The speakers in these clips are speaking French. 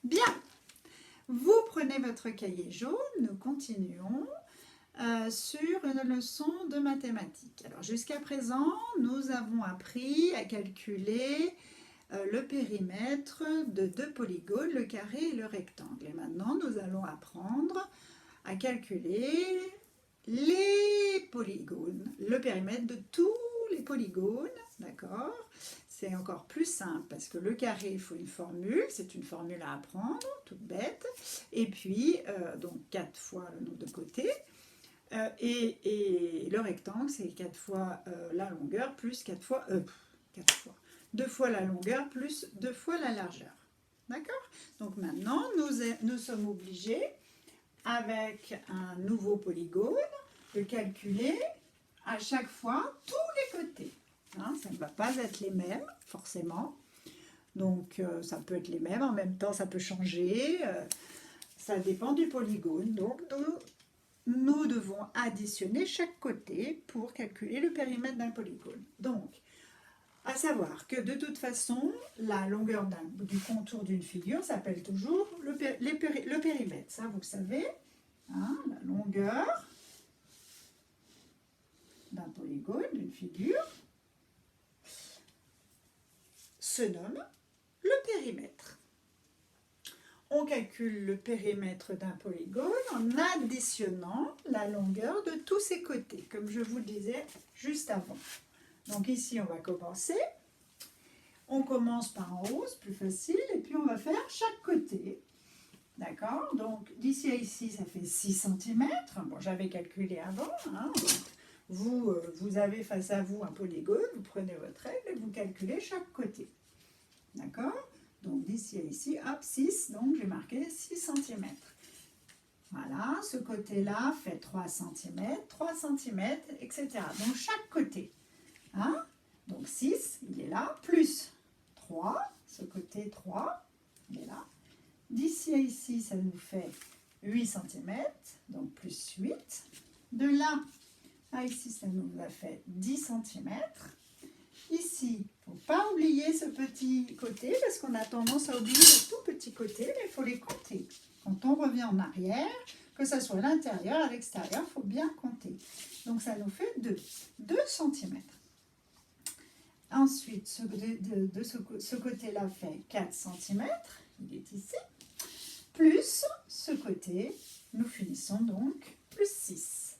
Bien, vous prenez votre cahier jaune, nous continuons sur une leçon de mathématiques. Alors jusqu'à présent, nous avons appris à calculer le périmètre de deux polygones, le carré et le rectangle. Et maintenant, nous allons apprendre à calculer les polygones, le périmètre de tous les polygones, d'accord? C'est encore plus simple parce que le carré, il faut une formule, c'est une formule à apprendre, toute bête, et puis donc 4 fois le nombre de côtés, et le rectangle, c'est 4 fois la longueur plus 4 fois, 2 fois la longueur plus 2 fois la largeur, d'accord? Donc maintenant, nous sommes obligés, avec un nouveau polygone, de calculer à chaque fois tous les côtés. Hein, ça ne va pas être les mêmes, forcément. Donc, ça peut être les mêmes, en même temps, ça peut changer. Ça dépend du polygone. Donc, nous devons additionner chaque côté pour calculer le périmètre d'un polygone. Donc, à savoir que de toute façon, la longueur du contour d'une figure s'appelle toujours le périmètre. Ça, vous le savez. Hein, la longueur d'un polygone, d'une figure, se nomme le périmètre. On calcule le périmètre d'un polygone en additionnant la longueur de tous ses côtés, comme je vous le disais juste avant. Donc ici, on va commencer. On commence par en haut, c'est plus facile, et puis on va faire chaque côté. D'accord? Donc d'ici à ici, ça fait 6 cm. Bon, j'avais calculé avant. Hein. Vous avez face à vous un polygone, vous prenez votre règle et vous calculez chaque côté. D'accord? Donc d'ici à ici, hop, 6, donc j'ai marqué 6 cm. Voilà, ce côté-là fait 3 cm, 3 cm, etc. Donc chaque côté. Hein? Donc 6, il est là, plus 3, ce côté 3, il est là. D'ici à ici, ça nous fait 8 cm, donc plus 8. De là à ici, ça nous a fait 10 cm. Ici, il ne faut pas oublier ce petit côté, parce qu'on a tendance à oublier le tout petit côté, mais il faut les compter. Quand on revient en arrière, que ce soit à l'intérieur, à l'extérieur, il faut bien compter. Donc ça nous fait 2 cm. Ensuite, ce côté-là fait 4 cm, il est ici. Plus ce côté, nous finissons donc plus 6.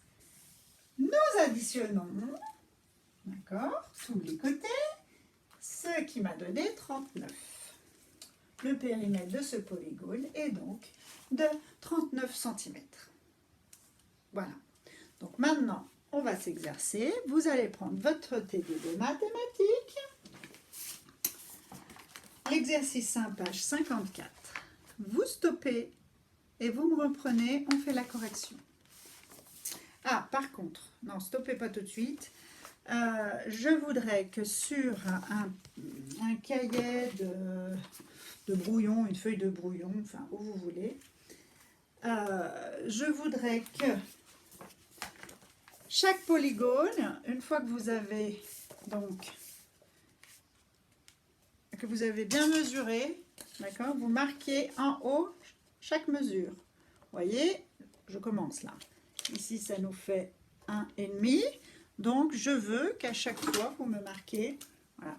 Nous additionnons, d'accord, tous les côtés, ce qui m'a donné 39. Le périmètre de ce polygone est donc de 39 cm. Voilà. Donc maintenant, on va s'exercer. Vous allez prendre votre TD de mathématiques. L'exercice 1, page 54. Vous stoppez et vous me reprenez, on fait la correction. Ah, par contre, non, stoppez pas tout de suite. Je voudrais que sur un cahier de brouillon, une feuille de brouillon, enfin où vous voulez, je voudrais que chaque polygone, une fois que vous avez donc bien mesuré, d'accord, vous marquez en haut chaque mesure. Vous voyez, je commence là. Ici, ça nous fait 1,5. Donc, je veux qu'à chaque fois, vous me marquez, voilà,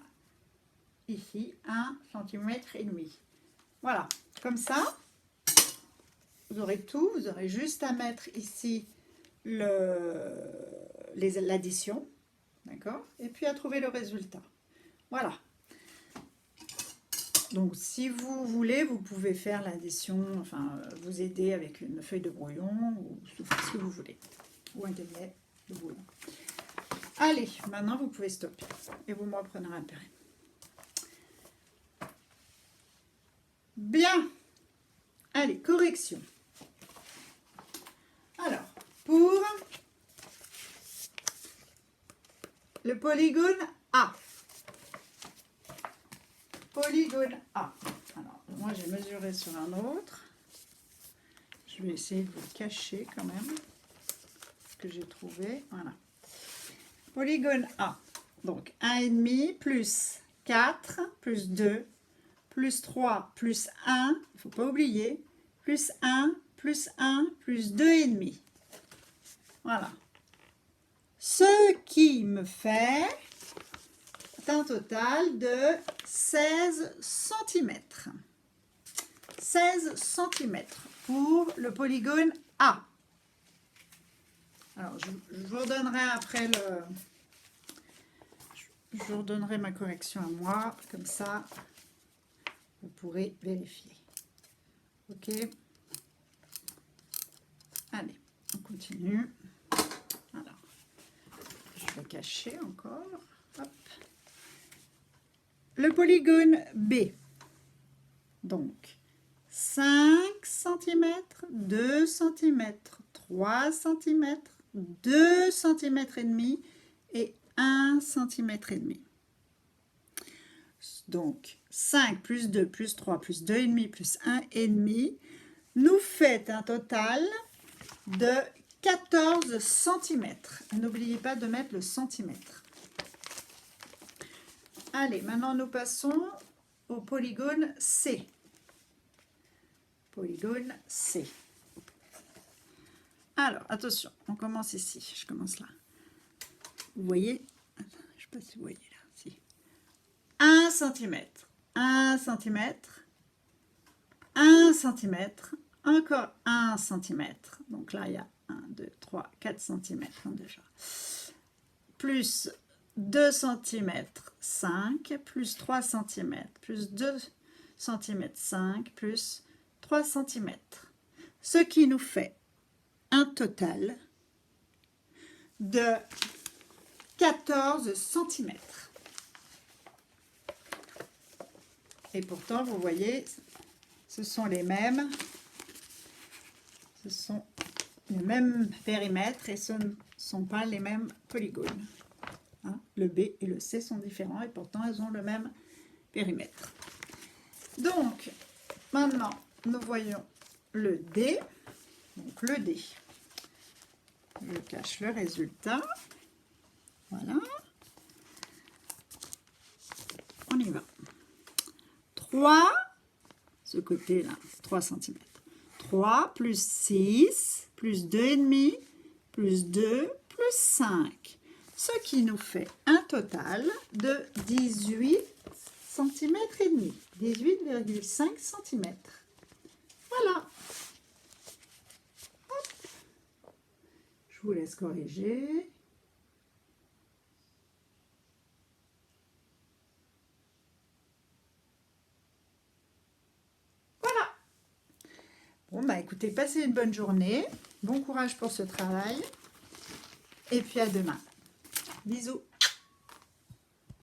ici, 1,5 cm. Voilà, comme ça, vous aurez tout. Vous aurez juste à mettre ici l'addition, d'accord, et puis à trouver le résultat. Voilà. Donc, si vous voulez, vous pouvez faire l'addition, enfin, vous aider avec une feuille de brouillon ou ce que vous voulez, ou un cahier de brouillon. Allez, maintenant, vous pouvez stopper et vous me reprenez un périmètre. Bien. Allez, correction. Alors, pour le polygone A. Polygone A. Alors, moi, j'ai mesuré sur un autre. Je vais essayer de vous le cacher quand même. Ce que j'ai trouvé. Voilà. Polygone A. Donc, 1,5 plus 4 plus 2 plus 3, plus 1, il ne faut pas oublier, plus 1, plus 1, plus 2,5. Voilà. Ce qui me fait un total de 16 cm. 16 cm pour le polygone A. Alors, je vous redonnerai après je vous redonnerai ma correction à moi, comme ça, vous pourrez vérifier. Ok. Allez, on continue. Alors, je vais cacher encore. Hop. Le polygone B. Donc, 5 cm, 2 cm, 3 cm, 2 cm et demi et 1 cm et demi. Donc, 5 plus 2 plus 3 plus 2,5 plus 1,5 nous fait un total de 14 cm. N'oubliez pas de mettre le centimètre. Allez, maintenant nous passons au polygone C. Polygone C. Alors, attention, on commence ici. Je commence là. Vous voyez? Attends, je ne sais pas si vous voyez là. Si. 1 cm, 1 cm, 1 cm, encore 1 cm. Donc là, il y a 1, 2, 3, 4 cm déjà. Plus 2 cm, 5, plus 3 cm, plus 2 cm, 5, plus 3 cm. Ce qui nous fait un total de 14 cm. Et pourtant, vous voyez, ce sont les mêmes. Ce sont les mêmes périmètres et ce ne sont pas les mêmes polygones. Hein, le B et le C sont différents et pourtant, elles ont le même périmètre. Donc, maintenant, nous voyons le D. Donc, le D. Je cache le résultat. Voilà. On y va. 3, ce côté-là, 3 cm. 3 plus 6, plus 2,5, plus 2, plus 5. Ce qui nous fait un total de 18 cm et demi. 18,5 cm. Voilà. Hop. Je vous laisse corriger. Voilà. Bon, bah écoutez, passez une bonne journée. Bon courage pour ce travail. Et puis à demain. Bisous.